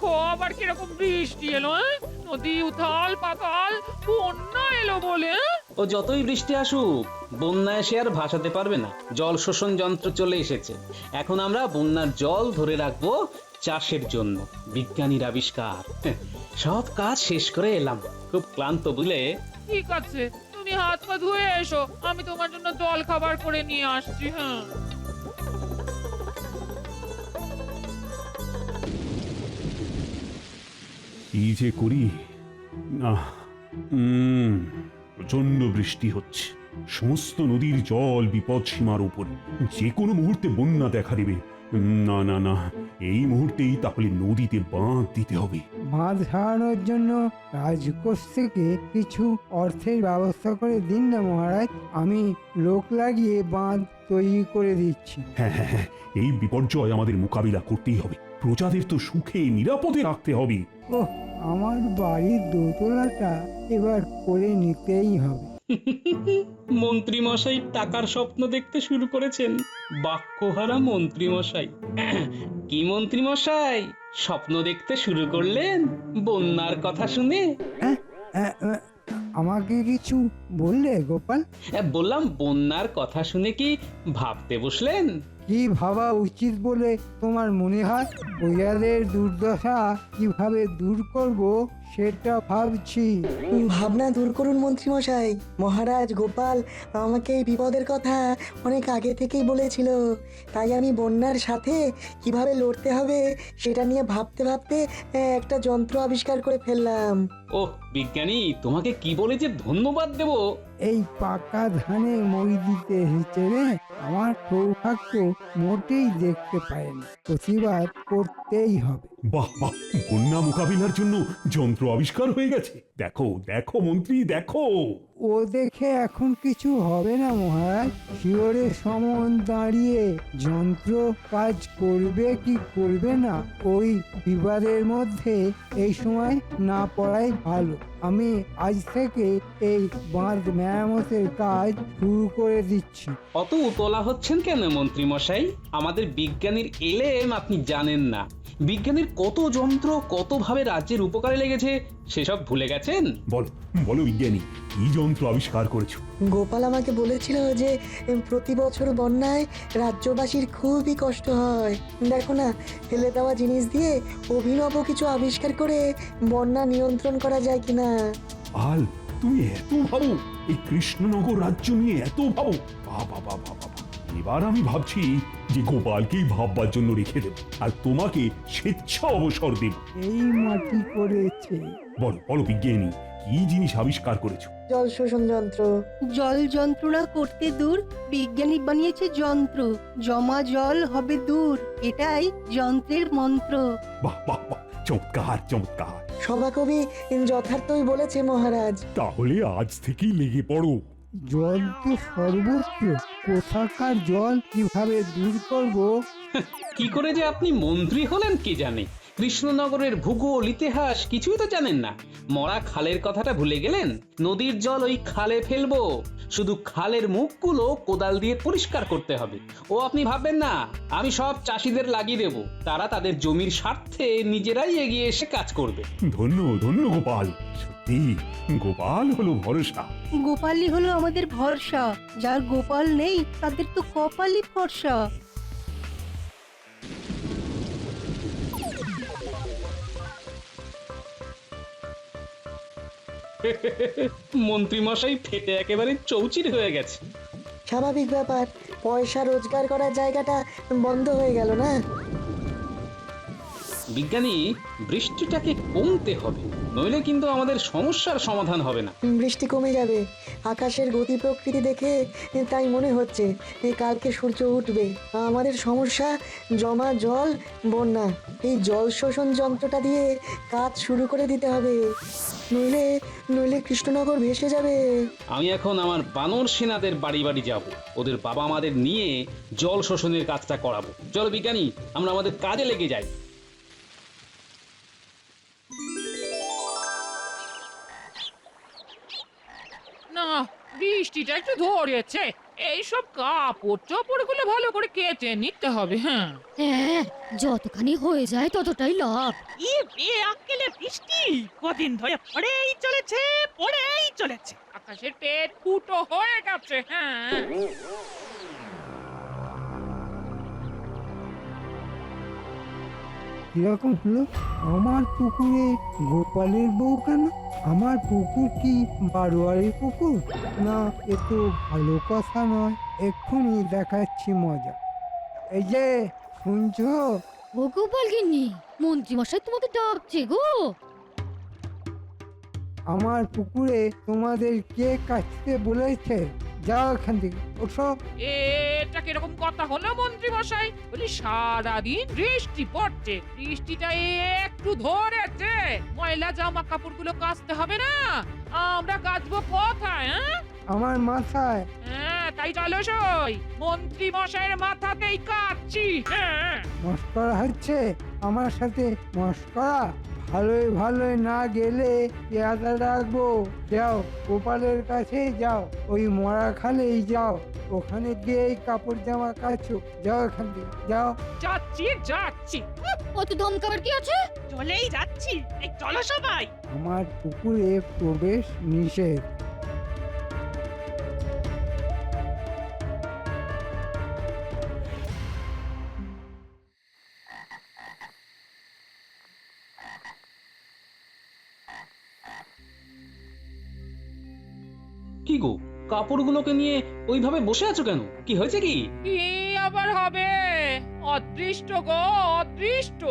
দেখো আবার কিরকম বৃষ্টি এলো, নদী উথাল পাতাল, বন্যা এলো বলে। ও যতই বৃষ্টি আসুক, বন্যা এসে আর ভাসাতে পারবে না। জল শোষণ যন্ত্র চলে এসেছে। এখন আমরা বন্যার জল ধরে রাখবো চাষের জন্য। বিজ্ঞানীর আবিষ্কার। সব কাজ শেষ করে এলাম, খুব ক্লান্ত বুঝলে। ঠিক আছে, তুমি হাত পা ধুয়ে এসো, আমি তোমার জন্য জল খাবার করে নিয়ে আসছি। হ্যাঁ, কি যে করি না। প্রচন্ড বৃষ্টি হচ্ছে, সমস্ত নদীর জল বিপদ সীমার উপরে, যে কোনো মুহূর্তে বন্যা দেখা দেবে। না না না, এই মুহূর্তেই তাহলে নদীতে বাঁধ দিতে হবে। বাঁধ সারানোর জন্য রাজকোষ থেকে কিছু অর্থের ব্যবস্থা করে দিন না মহারাজ, আমি লোক লাগিয়ে বাঁধ তৈরি করে দিচ্ছি। হ্যাঁ হ্যাঁ হ্যাঁ, এই বিপর্যয় আমাদের মোকাবিলা করতেই হবে। প্রজাদের তো সুখে নিরাপদে রাখতে হবে। ওহ, আমার বাড়ির দোতলাটা এবার করে নিতেই হবে। মন্ত্রী মশাই টাকার স্বপ্ন দেখতে শুরু করেছেন। বাক্যহারা মন্ত্রী মশাই। কি মন্ত্রী মশাই, স্বপ্ন দেখতে শুরু করলেন বন্যার কথা শুনে? হ্যাঁ, আমাকে কিছু বললে গোপাল? বললাম বন্যার কথা শুনে কি ভাবতে বসলেন? কি ভাবা উচিত বলে তোমার মনে হয়? প্রজাদের দুর্দশা কিভাবে দূর করব সেটা ভাবছি। ভাবনা দূর করুন মন্ত্রীমশাই। মহারাজ গোপাল আমাকে এই বিপদের কথা অনেক আগে থেকেই বলেছিল, তাই আমি বন্যার সাথে কিভাবে লড়তে হবে সেটা নিয়ে ভাবতে ভাবতে একটা যন্ত্র আবিষ্কার করে ফেললাম। ওহ বিজ্ঞানী, তোমাকে কি বলে যে ধন্যবাদ দেব। এই পাকা ধানে মই দিতে এসেছে রে, আমার সৌভাগ্য মোটেই দেখতে পায়নি। প্রতিবাদ করতেই হবে। বাহ বাহ, বন্যা মোকাবিলার জন্য যন্ত্র আবিষ্কার হয়ে গেছে। দেখো দেখো মন্ত্রী, দেখো। ও দেখে এখন কিছু হবে না মহারাজ। শিওরের সমন দাঁড়িয়ে যন্ত্র কাজ করবে কি করবে না, ওই বিবাদের মধ্যে এই সময় না পড়াই ভালো। আমি আজ থেকে এই বাঁধ মেরামতের কাজ শুরু করে দিচ্ছি। অত উতলা হচ্ছেন কেন মন্ত্রী মশাই? আমাদের বিজ্ঞানীর এলেম আপনি জানেন না। বিজ্ঞানীর কত যন্ত্র কতভাবে রাজ্যের উপকারে লেগেছে সেসব ভুলে গেছেন? বলো বলো বিজ্ঞানী, কি যন্ত্র আবিষ্কার করেছো? গোপাল আমাকে বলেছিল যে প্রতি বছর বন্যায় রাজ্যবাসীর খুবই কষ্ট হয়। দেখো না, ফেলে দেওয়া জিনিস দিয়ে অভিনব কিছু আবিষ্কার করে বন্যা নিয়ন্ত্রণ করা যায় কিনা। আল, তুমি এত ভাবো? এই কৃষ্ণনগর রাজ্য নিয়ে এত ভাবো? বাবা বাবা বাবা, এবার আমি ভাবছি যে গোপালকেই ভাববার জন্য রেখে দেব, আর তোমাকে স্বেচ্ছা অবসর দেব। এই মাটি করেছে। বলো বলো বিজ্ঞানী, কি জিনিস আবিষ্কার করেছো? জল শোষণ যন্ত্র। জল যন্ত্রণা করতে দূর, বিজ্ঞানী বানিয়েছে যন্ত্র, জমা জল হবে দূর, এটাই যন্ত্রের মন্ত্র। বাহ বাহ বাহ, চমৎকার চমৎকার। সভাকবি যথার্থই বলেছে মহারাজ। তাহলে আজ থেকেই লেগে পড়ো। জল তো সর্বত্র, কোথাকার জল কিভাবে দূর করব? কি করে যে আপনি মন্ত্রী হলেন কি জানে। কৃষ্ণনগরের ভূগোল ইতিহাস কিছুই তো জানেন না। মরা খালের কথাটা ভুলে গেলেন? নদীর জল ওই খালে ফেলবো, শুধু খালের মুখগুলো কোদাল দিয়ে পরিষ্কার করতে হবে। ও আপনি ভাববেন না আমি সব চাষিদের লাগিয়ে দেব, তারা তাদের জমির স্বার্থে নিজেরাই এগিয়ে এসে কাজ করবে। ধন্য ধন্য গোপাল, সত্যি গোপাল হলো ভরসা। গোপালই হলো আমাদের ভরসা, যার গোপাল নেই তাদের তো কপালই ফর্সা। মন্ত্রী মশাই ফেটে একেবারে চৌচির হয়ে গেছে। স্বাভাবিক ব্যাপার, পয়সা রোজগার করার জায়গাটা বন্ধ হয়ে গেল না। বিজ্ঞানী, বৃষ্টিটাকে কমতে হবে, নইলে কিন্তু আমাদের সমস্যার সমাধান হবে না। বৃষ্টি কমে যাবে, আকাশের গতি প্রকৃতি দেখে তাই মনে হচ্ছে কালকে সূর্য উঠবে। আমাদের সমস্যা জমা জল, বন্যা। এই জল শোষণ যন্ত্রটা দিয়ে কাজ শুরু করে দিতে হবে, নইলে নইলে কৃষ্ণনগর ভেসে যাবে। আমি এখন আমার বানর সেনাদের বাড়ি বাড়ি যাব, ওদের বাবা মাদের নিয়ে জল শোষণের কাজটা করাবো। চলো বিজ্ঞানী, আমরা আমাদের কাজে লেগে যাই। না, বৃষ্টিটা একটু ধরেছে, এইসব কাপড় চোপড় গুলো ভালো করে কেচে নিতে হবে। হ্যাঁ, হ্যাঁ, যতখানি হয়ে যায় ততটাই লাভ। ই বে আক্কেলে বৃষ্টি কদিন ধরে পড়েই চলেছে। আকাশের পেট ফুটো হয়ে গেছে। হ্যাঁ, কিরকম হলো? আমার পুকুরে গোপালের বউ কেন? আমার পুকুর কি বারোয়ারি পুকুর? না, এ তো ভালো কথা নয়। এক্ষুনি দেখাচ্ছি মজা। এই যে শুনছো? ও গোপাল গিন্নি, মন্ত্রী মশাই তোমাকে ডাকছে গো। আমার পুকুরে তোমাদের কে কাটতে বলেছে? যাও এখান থেকে, ওঠো। এটা কিরকম কথা হলো মন্ত্রী মশাই? বলি সারাদিন বৃষ্টি পড়ছে, বৃষ্টিটা একটু ধরেছে, ময়লা জামা কাপড়গুলো কাচতে হবে না? আমরা কাচবো কোথায়? হ্যাঁ, আমার মাথায়। হ্যাঁ, তাই চলো সই, মন্ত্রী মশাইয়ের মাথাতেই কাচ্ছি। হ্যাঁ, মস্করা হচ্ছে আমার সাথে? মস্করা ভালোই ভালোই না গেলে পেয়াদা রাখবো। যাও, গোপালের কাছে যাও, ওই মরা খালেই যাও, ওখানে গিয়ে কাপড় জামা কাচো। যাও এখান থেকে, যাও। যাচ্ছি। অত দমকাবার কি আছে? চলেই যাচ্ছি, এই চলো সবাই। আমার পুকুরে প্রবেশ নিষেধ। কি গো, কাপড়গুলোকে নিয়ে ওইভাবে বসে আছো কেন? কি হয়েছে কি? কি আবার হবে? অদৃষ্ট গো, অদৃষ্ট।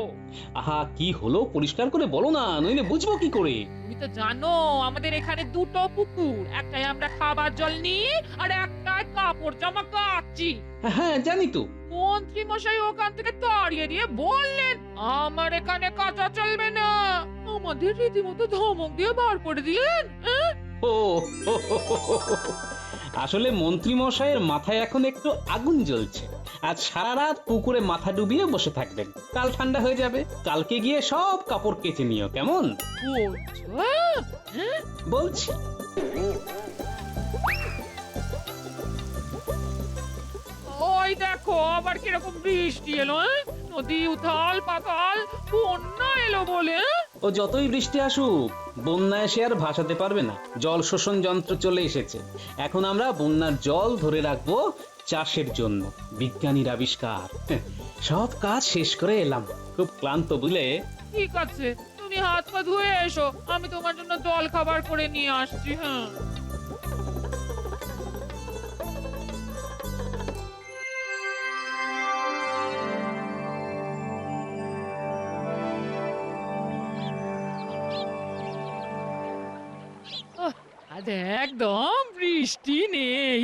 আহা, কি হলো পরিষ্কার করে বলো না, নইলে বুঝবো কি করে? তুমি তো জানো আমাদের এখানে দুটো পুকুর, একটাই আমরা খাবার জল নিই আর একটাই কাপড় জামা কাচ্ছি। হ্যাঁ, জানি তো। মন্ত্রী মশাই ওখান থেকে তাড়িয়ে দিয়ে বললেন আমার এখানে কাঁচা চলবে না, আমাদের রীতিমতো ধমক দিয়ে বার করে দিলেন। ও আসলে মন্ত্রী মশাইয়ের মাথায় এখন একটু আগুন জ্বলছে। আজ সারা রাত পুকুরে মাথা ডুবিয়ে বসে থাকবেন, কাল ঠান্ডা হয়ে যাবে। কালকে গিয়ে সব কাপড় কেচে নিও, কেমন? বলছো? বলছি। ওই দেখো আবার কিরকম বৃষ্টি এলো। নদী উথাল পাতাল, বন্যা এলো বলে। ও যতই বৃষ্টি আসুক, বন্যা এসে আর ভাসাতে পারবে না। জল শোষণ যন্ত্র চলে এসেছে। এখন আমরা বন্যার জল ধরে রাখবো চাষের জন্য। বিজ্ঞানীর আবিষ্কার। সব কাজ শেষ করে এলাম, খুব ক্লান্ত বুঝলে। ঠিক আছে, তুমি হাত পা ধুয়ে এসো, আমি তোমার জন্য জল খাবার করে নিয়ে আসছি। হ্যাঁ, আজ একদম বৃষ্টি নেই,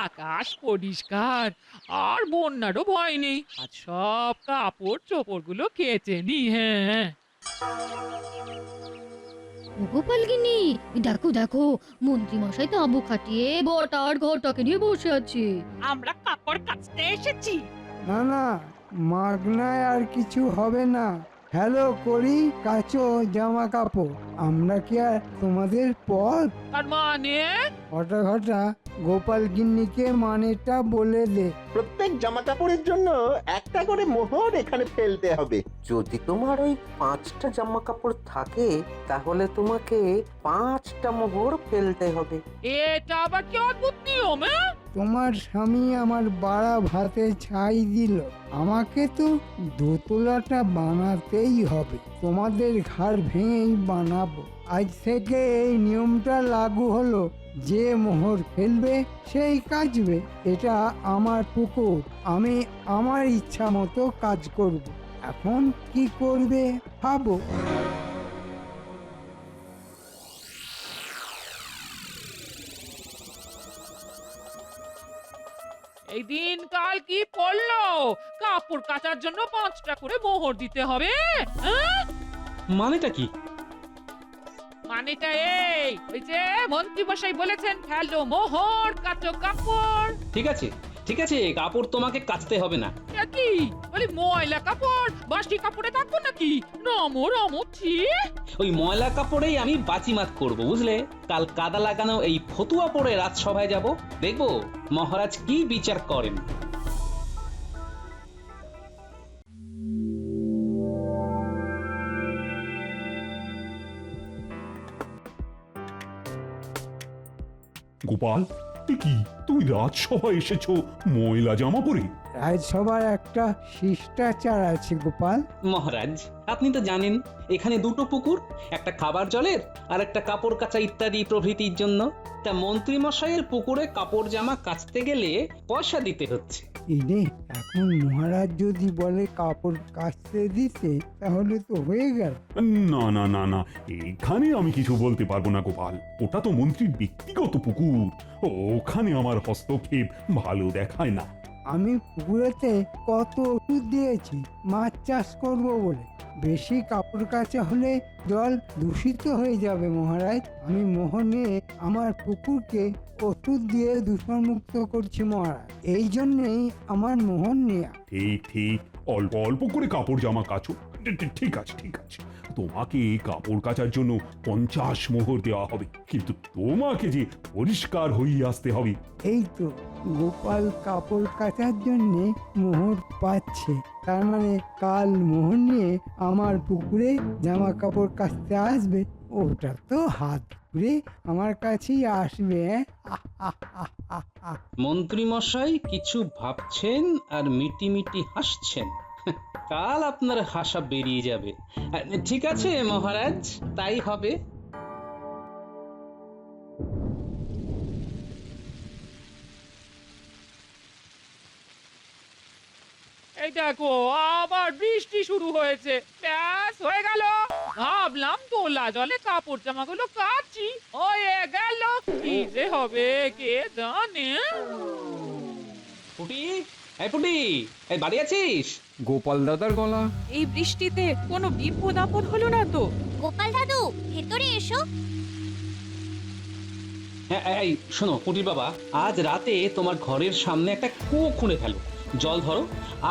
আকাশ পরিষ্কার, আর বন্যারও ভয় নেই। আজ সব কাপড় চোপড় গুলো কেচে নি। হ্যাঁ, ও গোপাল গিন্নি, দেখো দেখো, মন্ত্রী মশাই তাঁবু খাটিয়ে বটার ঘরটাকে নিয়ে বসে আছে। আমরা কাপড় কাচতে এসেছি। না না, মাগনায় আর কিছু হবে না। হ্যালো করি, কাচো জামা কাপড়। আমরা কি আর তোমাদের পথ? তার মানে ঘটা ঘটা গোপাল গিন্নিকে মানেটা বলে দে। প্রত্যেক জামা কাপড়ের জন্য একটা করে মোহর এখানে ফেলতে হবে। যদি তোমার ওই 5টা জামা কাপড় থাকে তাহলে তোমাকে 5টা মোহর ফেলতে হবে। এটা আবার কি অদ্ভুত নিয়ম? তোমার স্বামী আমার বাড়া ভাতে ছাই দিল, আমাকে তো দোতলাটা বানাতেই হবে। তোমাদের ঘাড় ভেঙেই বানাবো। আজ থেকে এই নিয়মটা লাগু হলো, যে মোহর ফেলবে সেই কাচবে। এটা আমার পুকুর, আমি আমার ইচ্ছা মতো কাজ করব। এখন কি করবে ভাবো। এই দিন কাল কি পড়লো? কাপড় কাচার জন্য 5টা করে মোহর দিতে হবে। হ্যাঁ, মানেটা কি? মানেটা এই, ওই যে মন্ত্রী মশাই বলেছেন ফেলো মোহর কাচো কাপড়। ঠিক আছে, ঠিক আছে, কাপড় তোমাকে কাচতে হবে না। এ কি বলি, ময়লা কাপড় বাসি কাপড়ে থাকবো নাকি? নমো রমো ছি। ওই ময়লা কাপড়েই আমি বাজিমাত করব, বুঝলে? কাল কাদা লাগানো এই ফতুয়া পরে রাজসভায় যাব, দেখবো মহারাজ কি বিচার করেন। গোপাল, এ কি তুমি রাজসভায় এসেছো ময়লা জামা পরে? রাজসভার একটা শিষ্টাচার আছে গোপাল। মহারাজ, আপনি তো জানেন এখানে দুটো পুকুর, একটা খাবার জলের আর একটা কাপড় কাচা ইত্যাদি প্রভৃতির জন্য। তা মন্ত্রী মশাইয়ের পুকুরে কাপড় জামা কাচতে গেলে পয়সা দিতে হচ্ছে। ইনে এখন মহারাজ যদি বলে কাপড় কাচতে দিতে, তাহলে তো হয়ে গেল। না না না না, এখানে আমি কিছু বলতে পারবো না গোপাল, ওটা তো মন্ত্রীর ব্যক্তিগত পুকুর, ওখানে আমার হস্তক্ষেপ ভালো দেখায় না। আমি পুকুরেতে কত ওষুধ দিয়েছি মাছ চাষ করব বলে। বেশি কাপড় কাচা হলে জল দূষিত হয়ে যাবে মহারাজ। আমি মোহনে আমার পুকুরকে ওষুধ দিয়ে দূষণমুক্ত করছি মহারাজ, এই জন্যেই আমার মোহন নেয়া। ঠিক ঠিক, অল্প অল্প করে কাপড় জামা কাচো। ঠিক আছে ঠিক আছে, তোমাকে কাপড় কাচার জন্য 50 মোহর দেওয়া হবে, কিন্তু তোমাকে যে পরিষ্কার হয়ে আসতে হবে। এই তো গোপাল কাপড় কাচার জন্য মোহর পাচ্ছে, তার মানে কাল মোহর নিয়ে আমার পুকুরে জামা কাপড় কাচতে আসবে। ওটা তো হাত ঘুরে আমার কাছেই আসবে। মন্ত্রী মশাই কিছু ভাবছেন আর মিটি মিটি হাসছেন। কাল আপনার হাসা বেরিয়ে যাবে। ঠিক আছে মহারাজ, তাই হবে। এই দেখো আবার বৃষ্টি শুরু হয়েছে। ব্যাস হয়ে গেল। ভাবলাম তোলা জলে কাপড় জামাগুলো কাচি, হয়ে গেল। কি যে হবে কে জানে। পুটি, এই পুটি, এই বাড়ি আছিস? গোপাল দাদার গলা। এই বৃষ্টিতে কোনো বিপদ আপদ হলো না তো? গোপাল দাদু ভেতরে এসো। হ্যাঁ, এই শোনো পুটির বাবা, আজ রাতে তোমার ঘরের সামনে একটা কুয়ো খুঁড়ে ফেলো, জল ধরো।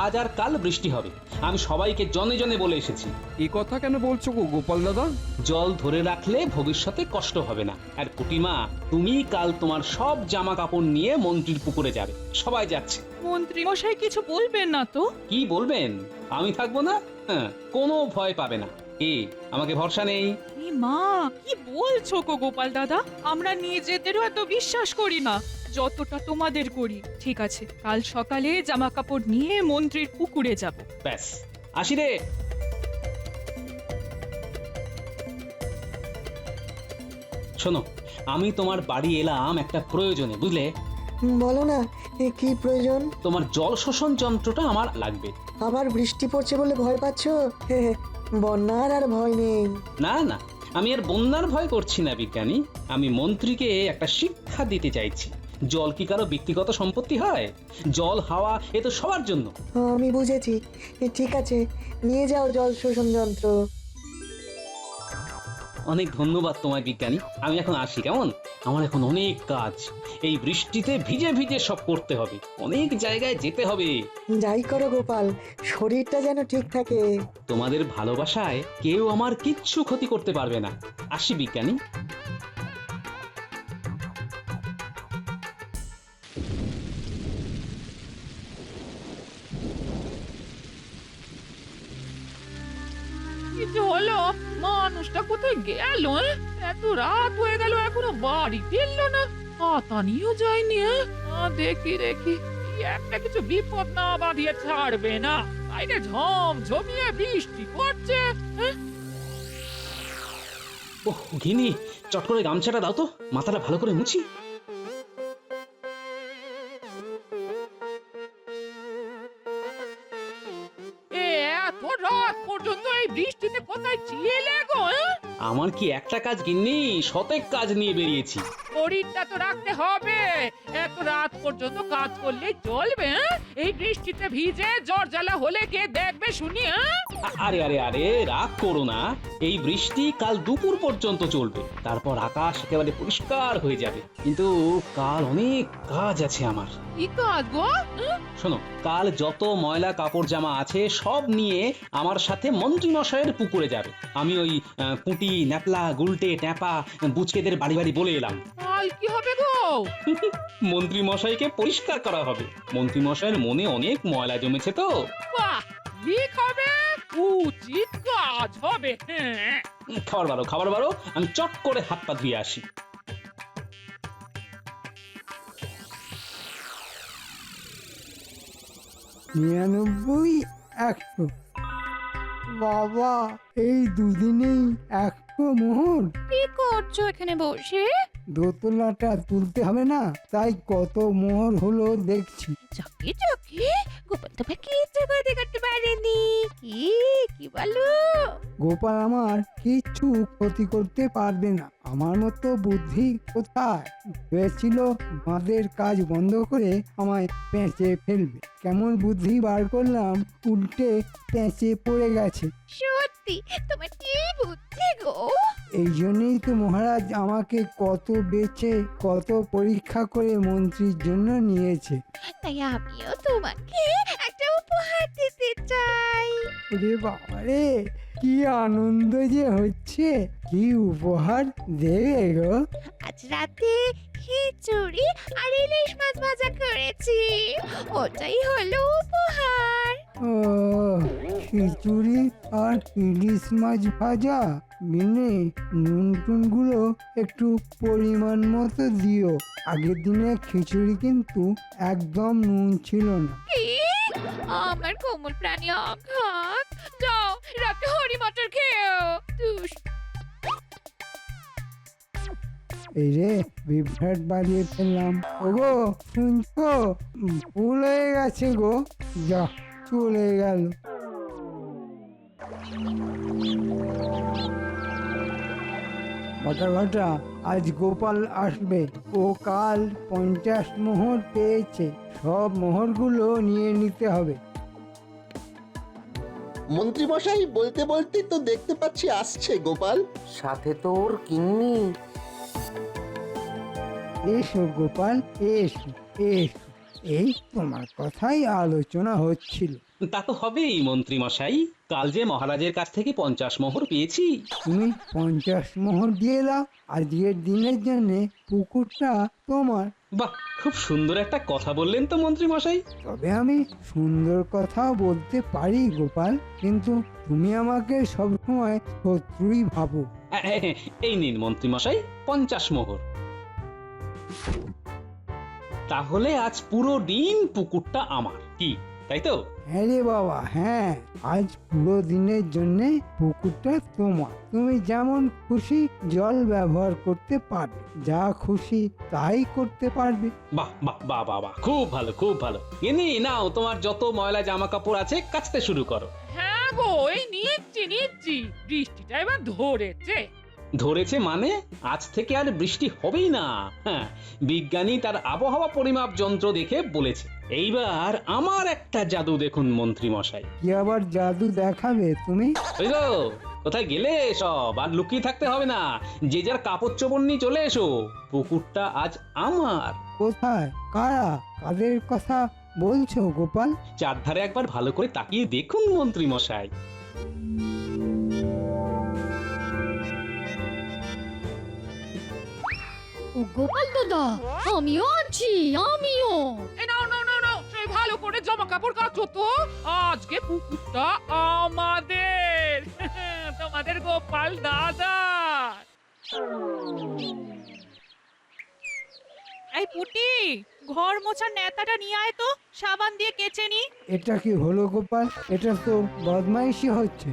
আজ আর কাল বৃষ্টি হবে, আমি সবাইকে জনে জনে বলে এসেছি। এ কথা কেন বলছো গো গোপাল দাদা? জল ধরে রাখলে ভবিষ্যতে কষ্ট হবে না। আর পুটিমা, তুমি কাল তোমার সব জামা কাপড় নিয়ে মন্ত্রীর পুকুরে যাবে, সবাই যাচ্ছে। মন্ত্রী মশাই কিছু বলবেন না তো? কি বলবেন? আমি থাকবো না? হ্যাঁ, কোনো ভয় পাবে না। আমাকে ভরসা নেই? মা, কি বলছো গো গোপাল দাদা? আমরা নিজেদেরও এত বিশ্বাস করি না যতটা তোমাদের করি। ঠিক আছে, কাল সকালে জামা কাপড় নিয়ে মন্ত্রীর পুকুরে যাব। ব্যাস, আসি রে। শোনো, আমি তোমার বাড়ি এলাম একটা প্রয়োজনে, বুঝলে? বলো না, কি প্রয়োজন? তোমার জল শোষণ যন্ত্রটা আমার লাগবে। আবার বৃষ্টি পড়ছে বলে ভয় পাচ্ছ? বন্যার আর ভয় নেই। না না, আমি আর বন্যার ভয় করছি না বিজ্ঞানী, আমি মন্ত্রীকে একটা শিক্ষা দিতে চাইছি। জল কি কারো ব্যক্তিগত সম্পত্তি হয়? জল হাওয়া এ তো সবার জন্য। আমি বুঝেছি, ঠিক আছে, নিয়ে যাও জল শোষণ যন্ত্র। অনেক ধন্যবাদ তোমায় বিজ্ঞানী, আমি এখন আসি কেমন? আমার এখন অনেক কাজ, এই বৃষ্টিতে ভিজে ভিজে সব করতে হবে, অনেক জায়গায় যেতে হবে। যাই করো গোপাল, শরীরটা যেন ঠিক থাকে। তোমাদের ভালোবাসায় কেউ আমার কিচ্ছু ক্ষতি করতে পারবে না। আসি বিজ্ঞানী। কিছু হলো? মানুষটা কোথায় গেল? এত রাত হয়ে গেল এখনো বাড়ি ফিরলো না, হাতা নিয়েও যায়নি। দেখি দেখি একটা কিছু বিপদ না বাঁধিয়ে ছাড়বে না। বাইরে ঝমঝমিয়ে বৃষ্টি পড়ছে। ওহ ঘিনি, চট করে গামছাটা দাও তো, মাথাটা ভালো করে মুছি। এত রাত পর্যন্ত এই বৃষ্টিতে কোথায় ছিলে গো? আমার কি একটা কাজ গিন্নি, শতেক কাজ নিয়ে বেরিয়েছি। শরীরটা তো রাখতে হবে। এত রাত পর্যন্ত কাজ করলে চলবে? হ্যাঁ? এই বৃষ্টিতে ভিজে জ্বর জ্বালা হলে কে দেখবে শুনি? হ্যাঁ? আরে আরে আরে রাগ করো না, এই বৃষ্টি কাল দুপুর পর্যন্ত চলবে, তারপর আকাশ একেবারে পরিষ্কার হয়ে যাবে। কিন্তু কাল অনেক কাজ আছে আমার। কি কাজ গো? শোনো, কাল যত ময়লা কাপড় জামা আছে সব নিয়ে আমার সাথে মন্ত্রী মশাইয়ের পুকুরে যাবে। আমি ওই পুঁটি ন্যাপলা গুলটে ট্যাপা বুচকেদের বাড়ি বাড়ি বলে এলাম। কাল কি হবে গো? মন্ত্রী মশাইকে পরিষ্কার করা হবে। মন্ত্রী মশাইয়ের মনে অনেক ময়লা জমেছে তো। বাহ, ঠিক হবে, উচিত কাজ হবে। হ্যাঁ, খাবার বারো, আমি চট করে হাত পা ধুয়ে আসি। 99, 100। বাবা, এই দুদিনেই 100 মোহর। কি করছো এখানে বসে? দোতলাটা তুলতে হবে না, তাই কত মোহর হলো দেখছি। চকে চকে গোপাল তো কিছু করতে পারেনি। কি বলো? গোপাল আমার কিচ্ছু ক্ষতি করতে পারবে না। আমার মতো বুদ্ধি কোথায়? ভেবেছিল বাঁধের কাজ বন্ধ করে আমায় পেঁচে ফেলবে। কেমন বুদ্ধি বার করলাম, উল্টে পেঁচে পড়ে গেছে। সত্যি তোমার কি বুদ্ধি গো? এই জন্যই তো মহারাজ আমাকে কত বেচে কত পরীক্ষা করে মন্ত্রীর জন্য নিয়েছে। তাই আমিও তোমাকে একটা উপহার দিতে চাই। ওরে বাবারে, কি আনন্দ যে হচ্ছে! কি উপহার দেবে গো? আজ রাতে খিচুড়ি আর ইলিশ মাছ ভাজা করেছি, ওটাই হলো উপহার। ও, খিচুড়ি আর ইলিশ মাছ ভাজা। মিনে নুন টুন গুলো একটু পরিমাণ মতো দিও। আগের দিনে খিচুড়ি কিন্তু একদম নুন ছিল না। কি? আমার কোমল প্রাণী আঘাত। যাও রাতে হরি মটর খেয়েও। এই রে, বিভ্রাট বাজিয়ে ফেললাম। ওগো, শুনছো? ভুল হয়ে গেছে গো। যা, চলে গেল। ঘটা, আজ গোপাল আসবে। ও কাল 50 মোহর পেয়েছে। সব মোহরগুলো নিয়ে নিতে হবে। মন্ত্রী মশাই বলতে বলতে তো দেখতে পাচ্ছি আসছে গোপাল। সাথে তোর কিন্নি। এসো গোপাল, এসো এসো। এই তোমার কথাই আলোচনা হচ্ছিল। তা তো হবেই মন্ত্রী মশাই, কাল যে মহারাজের কাছ থেকে 50 মোহর পেয়েছি। তুমি 50 মোহর দিয়ে দাও। আজকের দিনের জন্য পুকুরটা তোমার। বাহ, খুব সুন্দর একটা কথা বললেন তো মন্ত্রী মশাই। তবে আমি সুন্দর কথাও বলতে পারি গোপাল, কিন্তু তুমি আমাকে সবসময় শত্রুই ভাবো। এই নিন মন্ত্রী মশাই 50 মোহর। তাহলে আজ পুরো দিন পুকুরটা আমার, কি তাই তো? হ্যাঁ রে বাবা, হ্যাঁ, আজ পুরো দিনের জন্য পুকুরটা তোমার। তুমি যেমন খুশি জল ব্যবহার করতে পারবে, যা খুশি তাই করতে পারবে। বাহ বাহ বাহ বাহ বাহ, খুব ভালো খুব ভালো। এনে নাও, তোমার যত ময়লা জামা কাপড় আছে কাচতে শুরু করো। হ্যাঁ গো, এই নিচ্ছি। বৃষ্টিটা এবার ধরেছে মানে আজ থেকে আর বৃষ্টি হবেই না। হ্যাঁ, বিজ্ঞানী তার আবহাওয়া পরিমাপ যন্ত্র দেখে বলেছে। এইবার আমার একটা জাদু দেখুন মন্ত্রী মশাই। কি আবার জাদু দেখাবে তুমি? ওই গো, কোথায় গেলে সব? আর লুকিয়ে থাকতে হবে না, যে যার কাপড় চোপড় নিয়ে চলে এসো। পুকুরটা আজ আমার। কোথায়? কারা? কাদের কথা বলছো গোপাল? চারধারে একবার ভালো করে তাকিয়ে দেখুন মন্ত্রী মশাই। ও গোপাল দাদা, আমিও আছি, আমিও। নাও, সেই ভালো করে জামা কাপড় কাচো তো। আজকে পুকুরটা আমাদের, তোমাদের গোপাল দাদা। এই পুটি, ঘর মোছার নেতাটা নিয়ে আয় তো, সাবান দিয়ে কেচে নি। এটা কি হলো গোপাল? এটা তো বদমাইশি হচ্ছে।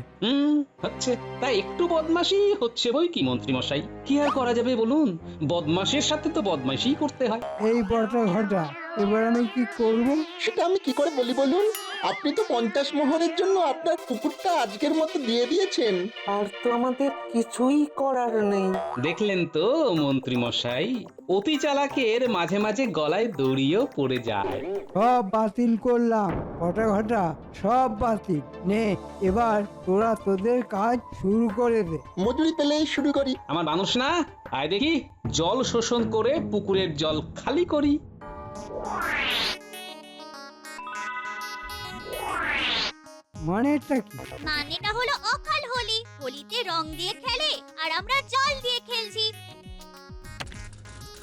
হচ্ছে তা একটু বদমাশি হচ্ছে বই কি মন্ত্রী মশাই, কি আর করা যাবে বলুন, বদমাশের সাথে তো বদমাশি করতে হয়। এই বটা ঘটা, এবার আমি কি করব? সেটা আমি কি করে বলি বলুন? আপনি তো 50 মোহরের জন্য আপনার পুকুরটা আজকের মতো দিয়ে দিয়েছেন। আর তো আমাদের কিছুই করার নেই। দেখলেন তো মন্ত্রী মশাই, অতি চালাকের মাঝে মাঝে গলায় দড়িও পড়ে যায়। সব বাতিল করলাম বটা ঘটা, সব বাতিল। নে এবার তোরা তোদের কাজ শুরু করে দে। মজুরি পেলেই শুরু করি। আমার মানুষ না, আয় দেখি জল শোষণ করে পুকুরের জল খালি করি। মানেটা কি? মানেটা হলো অকাল হোলি। হোলিতে রং দিয়ে খেলে আর আমরা জল দিয়ে খেলছি।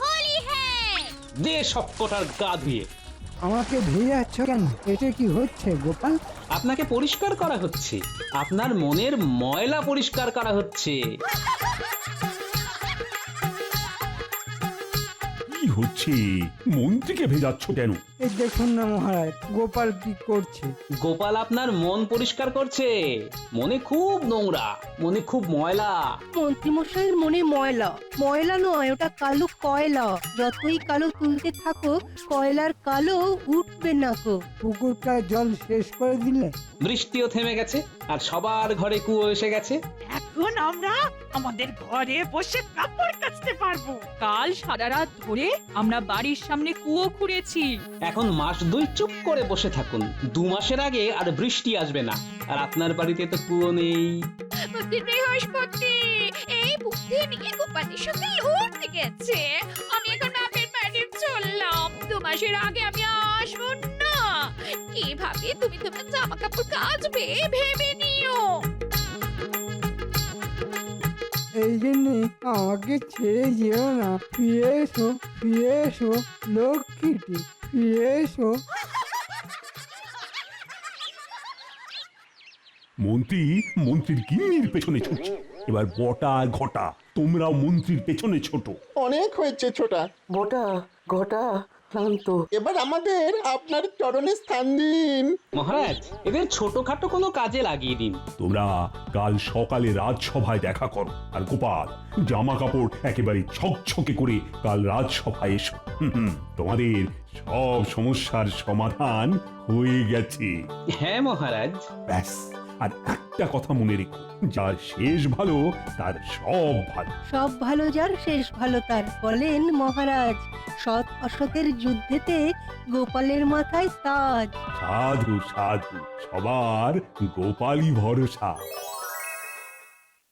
হোলি হ্যাঁ। দে সব কটার গা ধুয়ে। আমাকে ভেজাচ্ছ কেন? এটা কি হচ্ছে গোপাল? আপনাকে পরিষ্কার করা হচ্ছে, আপনার মনের ময়লা পরিষ্কার করা হচ্ছে। কি হচ্ছে? মন্ত্রীকে ভেজাচ্ছ কেন? এই দেখুন না মহারাজ, গোপাল কি করছে। গোপাল আপনার মন পরিষ্কার করছে। মনে খুব নোংরা, মনে খুব ময়লা। মন্ত্রীমশাইয়ের মনে ময়লা। ময়লা নয়, ওটা কালো কয়লা। যতই কালো তুলতে থাকো, কয়লার কালো উঠবে না গো। পুকুরটা জল শেষ করে দিলে। বৃষ্টিও থেমে গেছে আর সবার ঘরে কুয়ো এসে গেছে। এখন আমরা আমাদের ঘরে বসে কাপড় কাচতে পারবো। কাল সারা রাত ধরে আমরা বাড়ির সামনে কুয়ো খুঁড়েছি। এখন মাস 2 চুপ করে বসে থাকুন, 2 মাসের আগে আর বৃষ্টি আসবে না। আর আপনার বাড়িতে তো কুয়ো নেই। বৃহস্পতি এই বুদ্ধি নিয়ে গোপালের সঙ্গে লড়তে গেছে। আমি এখন বাপের বাড়ি চললাম। 2 মাসের আগে আমি আসবো না। কিভাবে তুমি তোমার জামা কাপড় কাচবে ভেবে নিও। এই জন্যে আমাকে ছেড়ে যেও না। ফিরে এসো, ফিরে এসো লক্ষ্মীটি, ফিরে এসো। মন্ত্রীর গিন্নির পেছনে ছুটছে। এবার বটা আর ঘটা, তোমরাও মন্ত্রীর পেছনে ছোট। অনেক হয়েছে ছোটা। বটা ঘটা ক্লান্ত। এবার আমাদের আপনার চরণে স্থান দিন। মহারাজ, এদের ছোটখাটো কোনো কাজে লাগিয়ে দিন। তোমরা কাল সকালে রাজসভায় দেখা করো। আর গোপাল, জামা কাপড় একেবারে ছকছকে করে কাল রাজসভায় এসো। তোমাদের সব সমস্যার সমাধান হয়ে গেছে। হ্যাঁ মহারাজ। ব্যাস, আর একটা কথা মনে রেখো, যার শেষ ভালো তার সব ভালো। সব ভালো যার শেষ ভালো তার, বলেন মহারাজ। সৎ অসতের যুদ্ধেতে গোপালের মাথায় তাজ। সাধু সাধু, সবার গোপালই ভরসা।